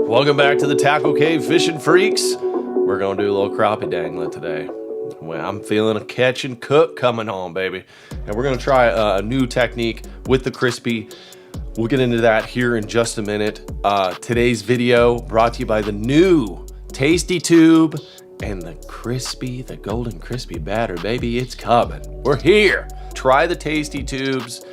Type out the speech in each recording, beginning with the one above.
Welcome back to the Tackle Cave Fishing Freaks. We're gonna do a little crappie dangling today. Well, I'm feeling a catch and cook coming on, baby. And we're gonna try a new technique with the crispy. We'll get into that here in just a minute. Today's video brought to you by the new Tasty Tube and the golden crispy batter, baby. It's coming. We're here. Try the Tasty Tubes.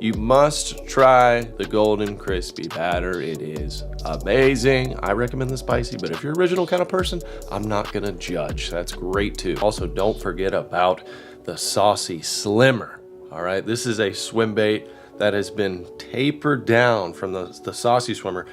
You must try the golden crispy batter. It is amazing. I recommend the spicy, but if you're an original kind of person, I'm not gonna judge. That's great too. Also, don't forget about the saucy slimmer. All right, this is a swim bait that has been tapered down from the saucy swimmer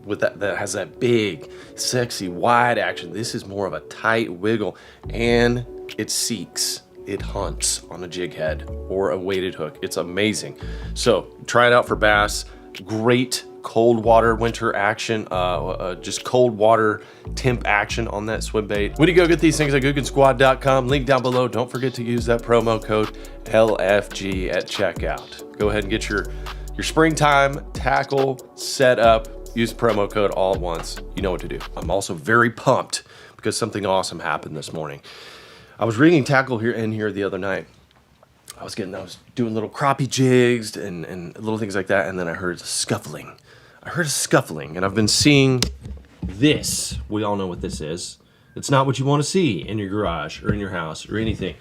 with that has that big, sexy, wide action. This is more of a tight wiggle, and it seeks. It hunts on a jig head or a weighted hook. It's amazing. So try it out for bass. Great cold water winter action, just cold water temp action on that swim bait. When you go get these things at googensquad.com, link down below. Don't forget to use that promo code LFG at checkout. Go ahead and get your springtime tackle set up. Use promo code all at once. You know what to do. I'm also very pumped because something awesome happened this morning. I was rigging tackle here the other night. I was doing little crappie jigs and little things like that, and then I heard a scuffling. And I've been seeing this. We all know what this is. It's not what you want to see in your garage or in your house or anything.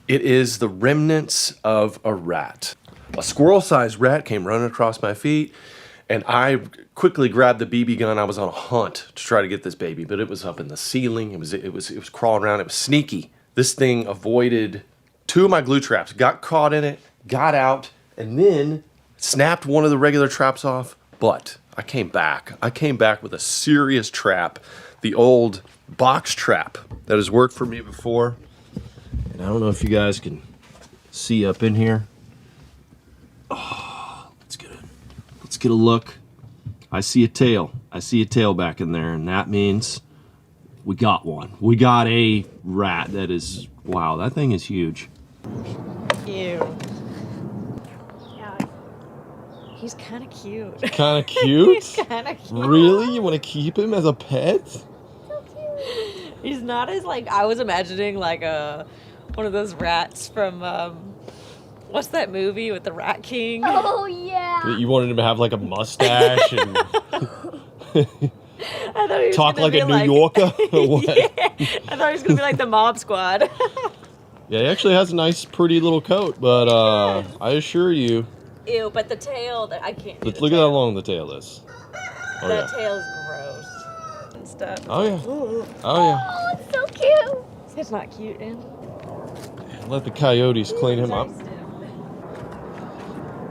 It is the remnants of a rat. A squirrel-sized rat came running across my feet, and I quickly grabbed the BB gun. I was on a hunt to try to get this baby, but it was up in the ceiling. It was crawling around. It was sneaky. This thing avoided two of my glue traps, got caught in it, got out, and then snapped one of the regular traps off. But I came back. With a serious trap, the old box trap that has worked for me before. And I don't know if you guys can see up in here. Oh, let's get a look. I see a tail. Back in there, and that means we got one. We got a rat that is, wow, that thing is huge. Ew. Yeah. He's kind of cute. Kind of cute? He's kind of cute. Really? You want to keep him as a pet? So cute. He's not as, like, I was imagining, like, one of those rats from, what's that movie with the Rat King? Oh, yeah. You wanted him to have like a mustache and I thought he was talk like a New Yorker? Or what? Yeah, I thought he was going to be like the Mob Squad. Yeah, he actually has a nice, pretty little coat, but I assure you. Ew, but the tail, I can't do Look at how long the tail is. Oh, that yeah. tail's gross and stuff. Oh, yeah. Ooh. Oh, yeah. Oh, it's so cute. It's not cute, man. Let the coyotes clean him up. Nice too.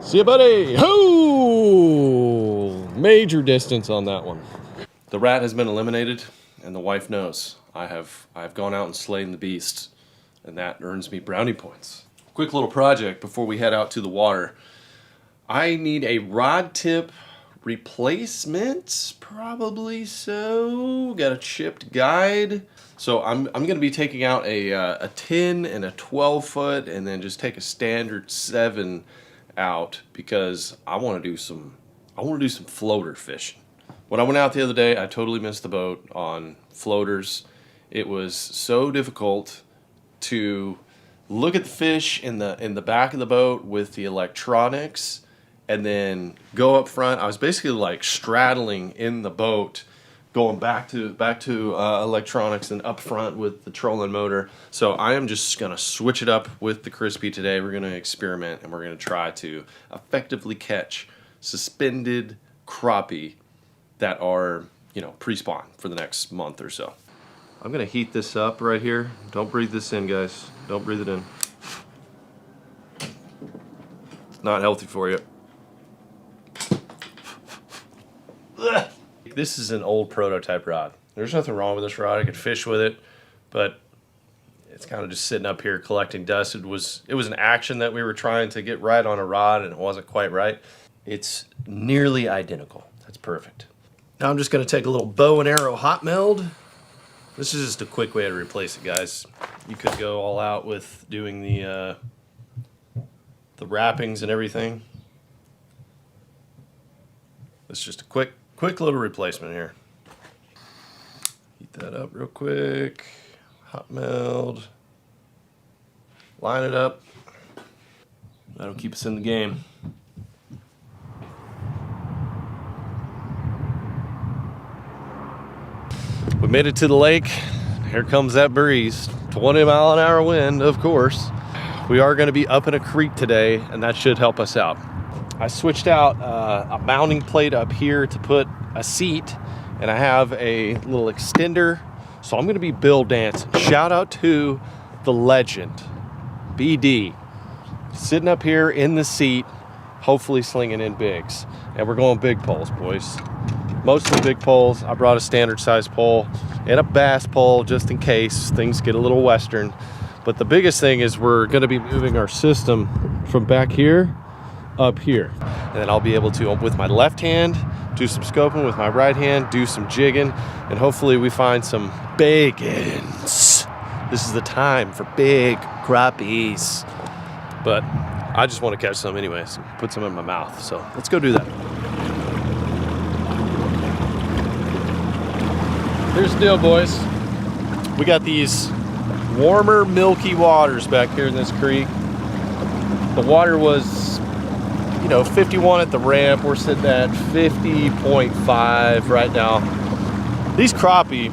See ya, buddy. Ho! Major distance on that one. The rat has been eliminated, and the wife knows. I've gone out and slain the beast, and that earns me brownie points. Quick little project before we head out to the water. I need a rod tip replacement, probably so. Got a chipped guide. So I'm going to be taking out a 10 and a 12 foot, and then just take a standard 7 out because I want to do some floater fishing. When I went out the other day, I totally missed the boat on floaters. It was so difficult to look at the fish in the back of the boat with the electronics and then go up front. I was basically like straddling in the boat, going back to electronics and up front with the trolling motor. So I am just gonna switch it up with the crispy today. We're gonna experiment and we're gonna try to effectively catch suspended crappie that are, pre-spawn for the next month or so. I'm gonna heat this up right here. Don't breathe this in, guys. Don't breathe it in. It's not healthy for you. Ugh. This is an old prototype rod. There's nothing wrong with this rod. I could fish with it, but it's kind of just sitting up here collecting dust. It was an action that we were trying to get right on a rod, and it wasn't quite right. It's nearly identical. That's perfect. Now I'm just going to take a little bow and arrow hot meld. This is just a quick way to replace it, guys. You could go all out with doing the wrappings and everything. It's just a quick little replacement here. that up real quick. Hot meld. Line it up. That'll keep us in the game. We made it to the lake. Here comes that breeze. 20-mile-an-hour wind, of course. We are going to be up in a creek today, and that should help us out. I switched out a mounting plate up here to put a seat, and I have a little extender. So I'm going to be Bill dancing. Shout out to the legend, BD, sitting up here in the seat, hopefully slinging in bigs. And we're going big poles, boys. Mostly big poles. I brought a standard size pole and a bass pole just in case things get a little western. But the biggest thing is we're going to be moving our system from back here up here. And then I'll be able to, with my left hand, do some scoping, with my right hand, do some jigging, and hopefully we find some biggins. This is the time for big crappies. But I just want to catch some anyways, put some in my mouth. So let's go do that. Here's the deal, boys. We got these warmer, milky waters back here in this creek. The water was, 51 at the ramp. We're sitting at 50.5 right now. These crappie,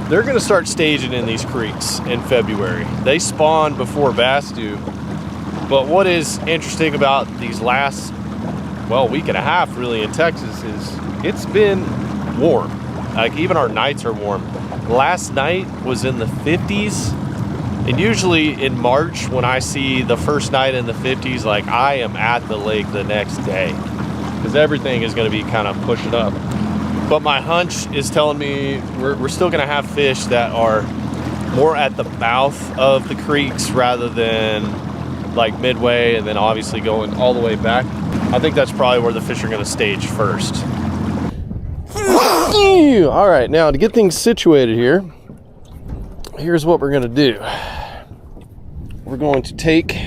they're gonna start staging in these creeks in February. They spawn before bass do. But what is interesting about these last, week and a half really in Texas is it's been warm. Like even our nights are warm. Last night was in the 50s. And usually in March, when I see the first night in the 50s, like I am at the lake the next day because everything is going to be kind of pushing up. But my hunch is telling me we're still going to have fish that are more at the mouth of the creeks rather than like midway and then obviously going all the way back. I think that's probably where the fish are going to stage first. All right, now to get things situated here, here's what we're going to do. We're going to take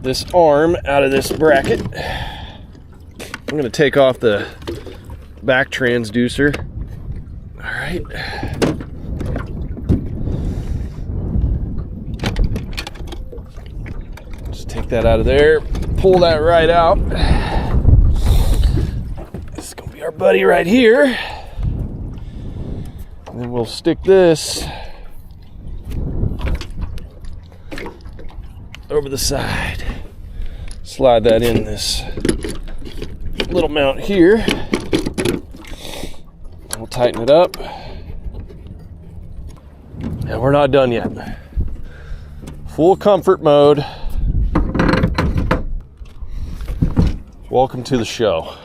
this arm out of this bracket. I'm going to take off the back transducer. All right. Just take that out of there. Pull that right out. This is going to be our buddy right here. And then we'll stick this over the side. Slide that in this little mount here. We'll tighten it up. And we're not done yet. Full comfort mode. Welcome to the show.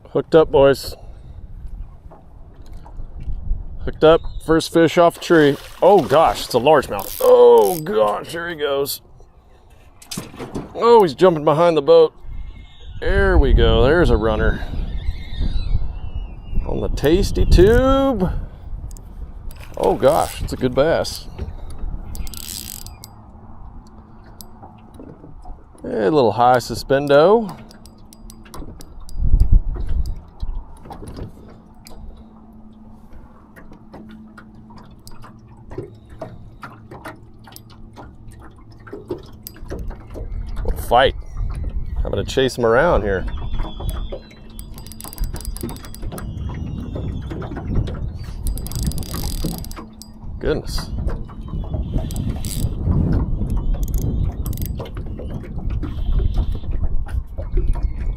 Hooked up, boys. Hooked up. First fish off the tree. Oh gosh, it's a largemouth. Oh gosh, there he goes. Oh, he's jumping behind the boat. There we go. There's a runner. On the tasty tube. Oh gosh, it's a good bass. A little high suspendo. Fight. I'm gonna chase him around here. Goodness.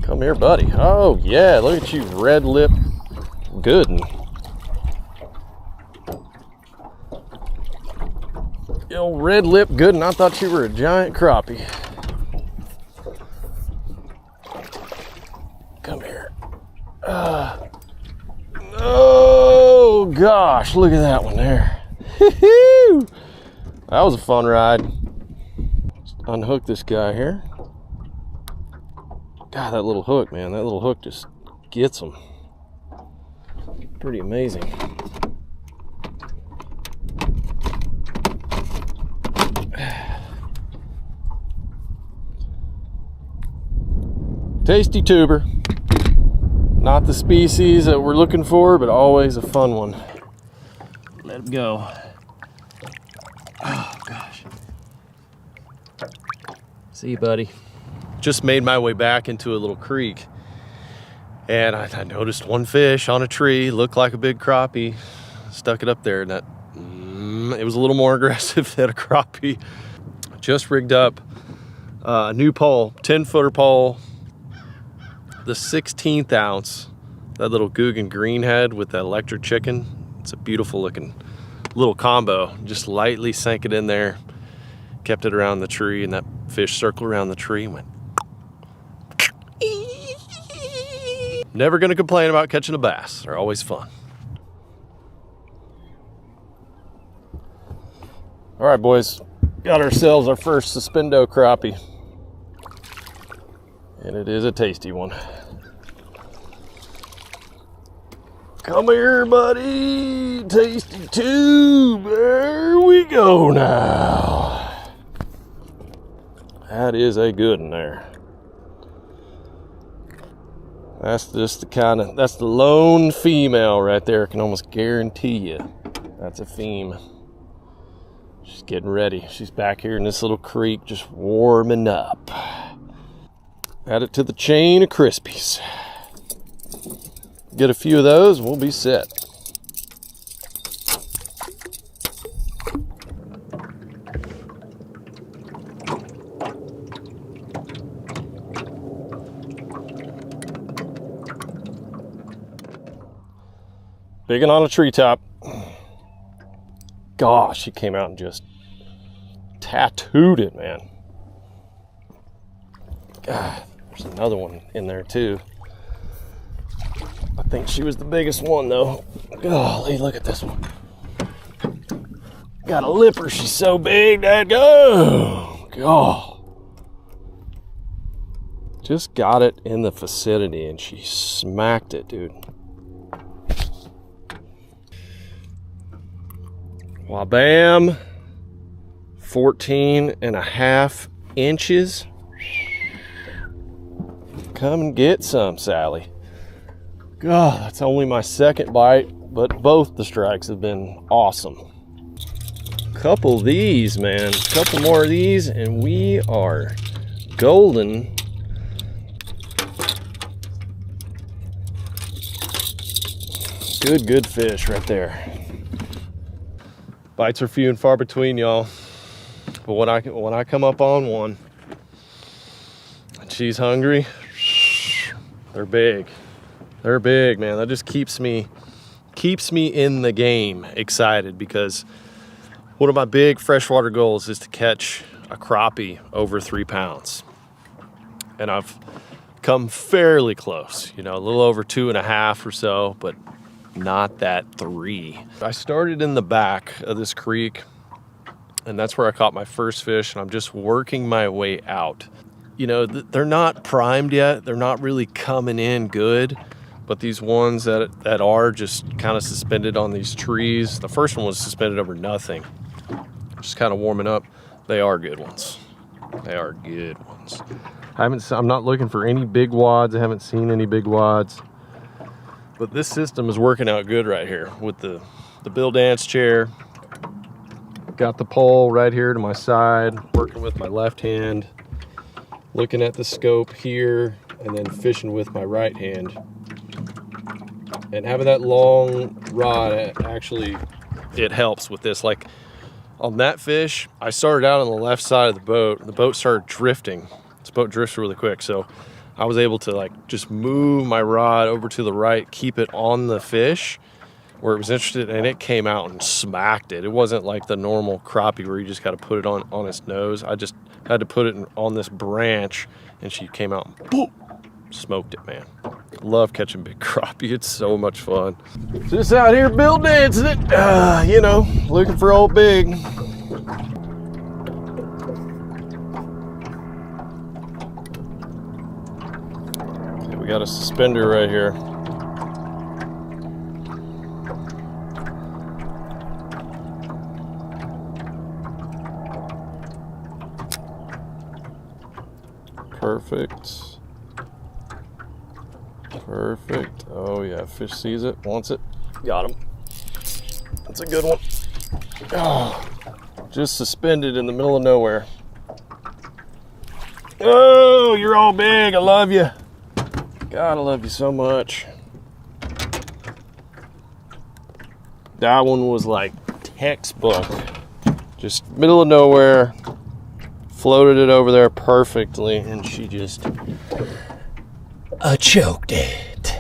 Come here, buddy. Oh yeah, look at you, red lip Gooden. Yo, red lip Gooden, I thought you were a giant crappie. Come here. Oh gosh, look at that one there. That was a fun ride. Let's unhook this guy here. God, that little hook, man. That little hook just gets them. Pretty amazing. Tasty tuber. Not the species that we're looking for, but always a fun one. Let him go. Oh, gosh. See you, buddy. Just made my way back into a little creek, and I noticed one fish on a tree, looked like a big crappie. Stuck it up there, and it was a little more aggressive than a crappie. Just rigged up a new pole, 10-footer pole, the 16th ounce, that little Guggen green head with that electric chicken. It's a beautiful looking little combo. Just lightly sank it in there, kept it around the tree, and that fish circled around the tree and went. Never gonna complain about catching a bass. They're always fun. All right, boys, got ourselves our first suspendo crappie, and it is a tasty one. Come here, buddy. Tasty tube. There we go now. That is a good one there. That's just that's the lone female right there. I can almost guarantee you that's a feme. She's getting ready. She's back here in this little creek just warming up. Add it to the chain of Crispies. Get a few of those, we'll be set. Biggin on a treetop. Gosh, he came out and just tattooed it, man. God, there's another one in there too. I think she was the biggest one though. Golly, look at this one. Got a lipper, she's so big, that go. God. Just got it in the vicinity and she smacked it, dude. Wabam. 14.5 inches. Come and get some, Sally. God, that's only my second bite, but both the strikes have been awesome. Couple of these, man. Couple more of these, and we are golden. Good fish right there. Bites are few and far between, y'all. But when I come up on one, and she's hungry, they're big. They're big, man. That just keeps me in the game excited, because one of my big freshwater goals is to catch a crappie over 3 pounds. And I've come fairly close, a little over 2.5 or so, but not that 3. I started in the back of this creek, and that's where I caught my first fish, and I'm just working my way out. They're not primed yet. They're not really coming in good. But these ones that are just kind of suspended on these trees, the first one was suspended over nothing, just kind of warming up. They are good ones. They are good ones. I'm not looking for any big wads. I haven't seen any big wads. But this system is working out good right here with the Bill Dance chair. Got the pole right here to my side, working with my left hand, looking at the scope here, and then fishing with my right hand. And having that long rod, it helps with this. Like on that fish, I started out on the left side of the boat. The boat started drifting. This boat drifts really quick, so I was able to just move my rod over to the right, keep it on the fish where it was interested, and it came out and smacked it. It wasn't like the normal crappie where you just got to put it on its nose. I just had to put it on this branch, and she came out and boom, smoked it, man. Love catching big crappie. It's so much fun. Just out here Bill dancing it, looking for old big. Okay, we got a suspender right here. Perfect. Perfect. Oh yeah, fish sees it, wants it. Got him. That's a good one. Oh, just suspended in the middle of nowhere. Oh, you're all big. I love you. God, I love you so much. That one was like textbook. Just middle of nowhere. Floated it over there perfectly, and she just choked it.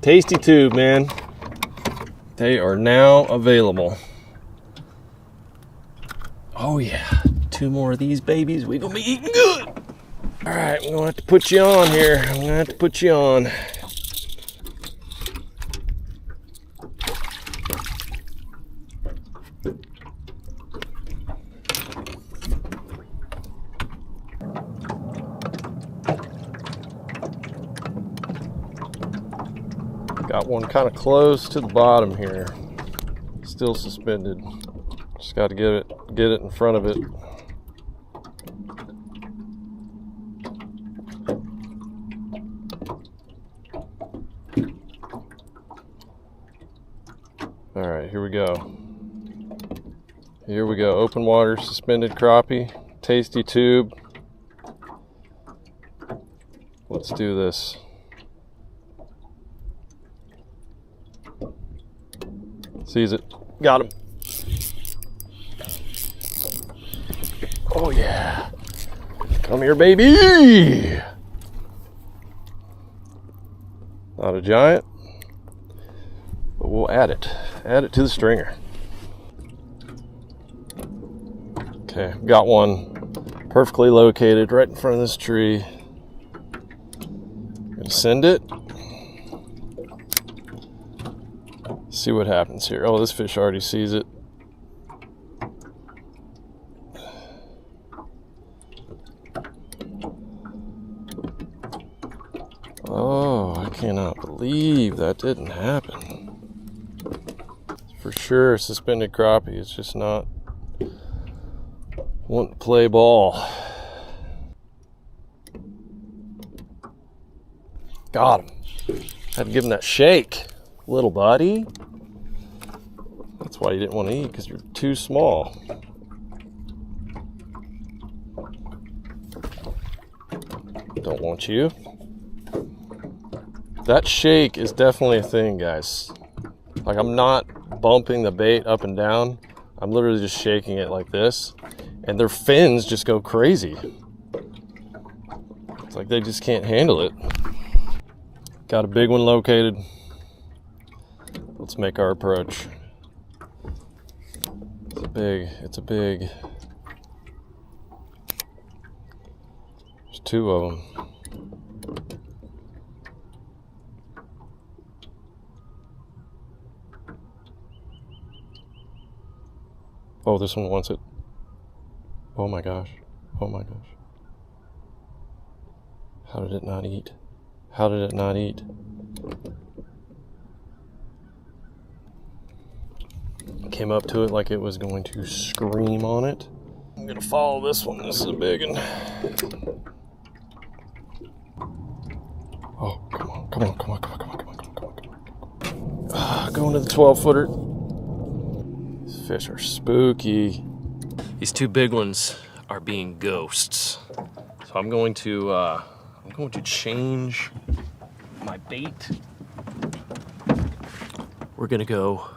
Tasty tube, man. They are now available. Oh yeah, 2 more of these babies. We gonna be eating good. All right, we're gonna have to put you on here. I'm gonna have to put you on. Got one kind of close to the bottom here. Still suspended. Just got to get it in front of it. All right, here we go. Here we go. Open water, suspended crappie, tasty tube. Let's do this. Sees it. Got him. Oh yeah. Come here, baby. Not a giant, but we'll add it. Add it to the stringer. Okay, got one perfectly located right in front of this tree. Gonna send it. See what happens here. Oh, this fish already sees it. Oh, I cannot believe that didn't happen. For sure, suspended crappie. It's just not wanting to play ball. Got him. Had to give him that shake. Little buddy. That's why you didn't want to eat, because you're too small. Don't want you. That shake is definitely a thing, guys. Like, I'm not bumping the bait up and down. I'm literally just shaking it like this, and their fins just go crazy. It's like they just can't handle it. Got a big one located. Let's make our approach. It's a big. There's 2 of them. Oh, this one wants it. Oh my gosh. Oh my gosh. How did it not eat? How did it not eat? Came up to it like it was going to scream on it. I'm gonna follow this one. This is a big one. Oh, come on, come on, come on, come on, come on, come on, come on, come on, come on. Going to the 12-footer. These fish are spooky. These 2 big ones are being ghosts. So I'm going to change my bait. We're gonna go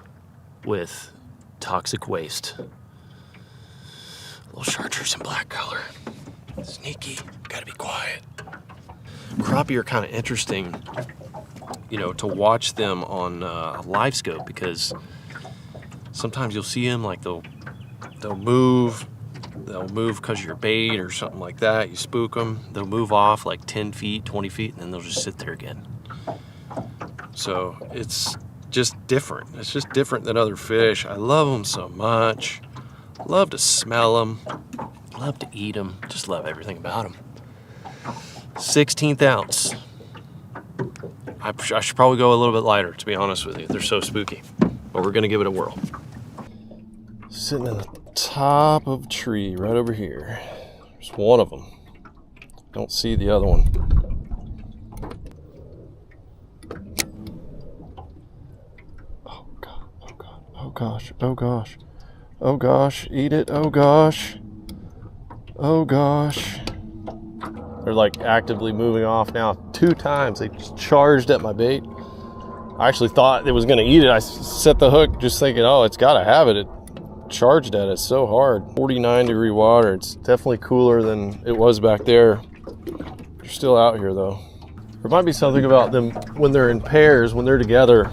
with toxic waste. Little chartreuse and black color. Sneaky, gotta be quiet. Crappie are kind of interesting, you know, to watch them on live scope, because sometimes you'll see them like they'll move because you're bait or something like that. You spook them, they'll move off like 10 feet, 20 feet, and then they'll just sit there again. So it's just different. It's just different than other fish. I love them so much. Love to smell them. Love to eat them. Just love everything about them. 16th ounce. I should probably go a little bit lighter, to be honest with you. They're so spooky. But we're gonna give it a whirl. Sitting in the top of a tree right over here. There's one of them. Don't see the other one. gosh, oh gosh. Oh gosh, eat it, oh gosh. Oh gosh. They're like actively moving off now. 2 times they just charged at my bait. I actually thought it was gonna eat it. I set the hook just thinking, oh, it's gotta have it. It charged at it so hard. 49-degree water. It's definitely cooler than it was back there. They're still out here though. There might be something about them when they're in pairs, when they're together.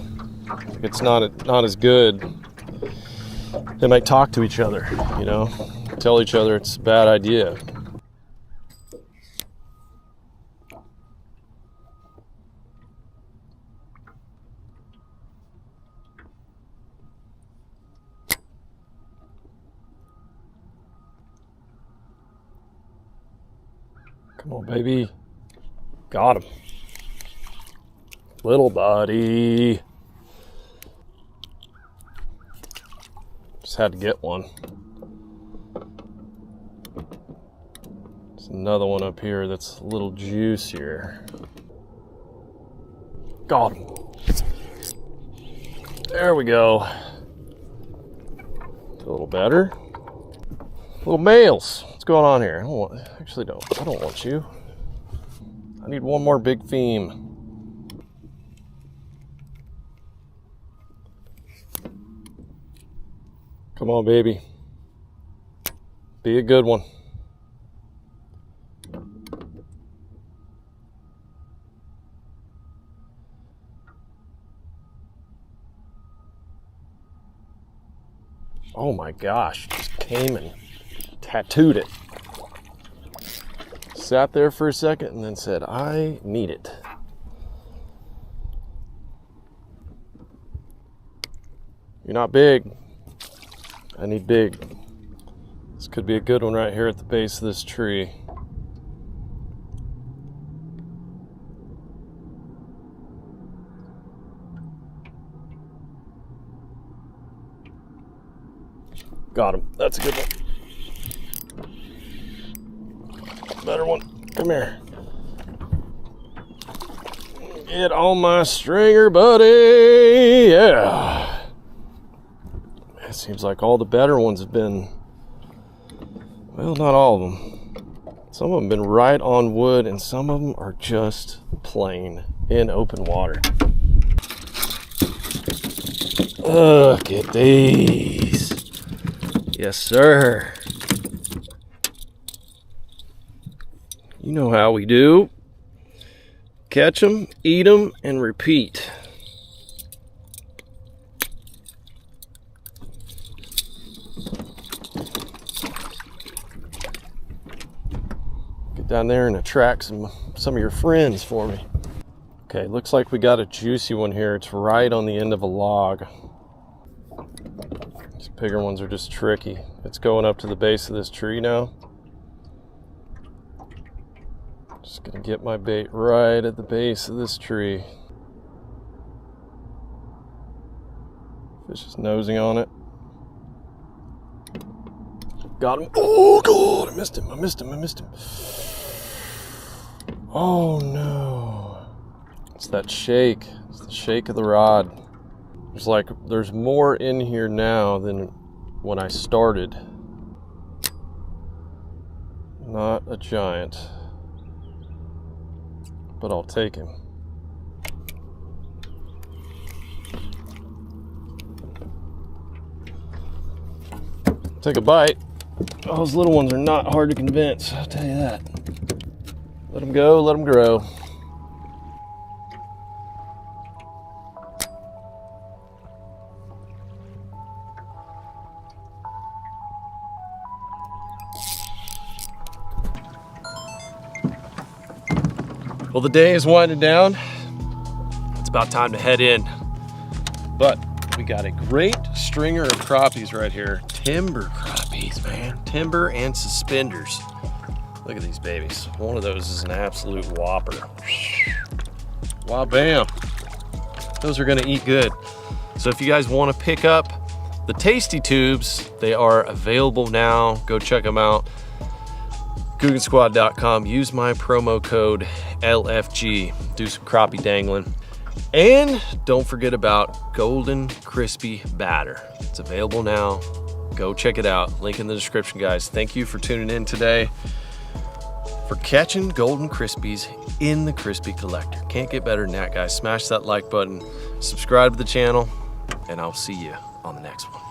It's not as good. They might talk to each other, you know, tell each other it's a bad idea. Come on, baby. Got him. Little buddy. Just had to get one. There's another one up here that's a little juicier. Got him. There we go. A little better. Little males. What's going on here? I don't want you. I need one more big theme. Come on, baby. Be a good one. Oh my gosh, just came and tattooed it. Sat there for a second and then said, I need it. You're not big. I need big. This could be a good one right here at the base of this tree. Got him. That's a good one. Better one. Come here. Get on my stringer, buddy. Yeah. It seems like all the better ones have been, well, not all of them. Some of them have been right on wood, and some of them are just plain in open water. Look at these. Yes, sir. You know how we do. Catch them, eat them, and repeat. Get down there and attract some of your friends for me. Okay, looks like we got a juicy one here. It's right on the end of a log. These bigger ones are just tricky. It's going up to the base of this tree now. Just gonna get my bait right at the base of this tree. Fish is nosing on it. Got him. Oh God, I missed him. Oh no. It's that shake. It's the shake of the rod. There's more in here now than when I started. Not a giant, but I'll take him. Take a bite. Those little ones are not hard to convince, I'll tell you that. Let them go, let them grow. Well, the day is winding down. It's about time to head in. But we got a great stringer of crappies right here. Timber crappies, man. Timber and suspenders. Look at these babies. One of those is an absolute whopper. Wow, bam. Those are gonna eat good. So if you guys wanna pick up the tasty tubes, they are available now. Go check them out. GuggenSquad.com. Use my promo code LFG. Do some crappie dangling. And don't forget about Golden Crispy Batter. It's available now. Go check it out. Link in the description, guys. Thank you for tuning in today for catching Golden Crispies in the Crispy Collector. Can't get better than that, guys. Smash that like button, subscribe to the channel, and I'll see you on the next one.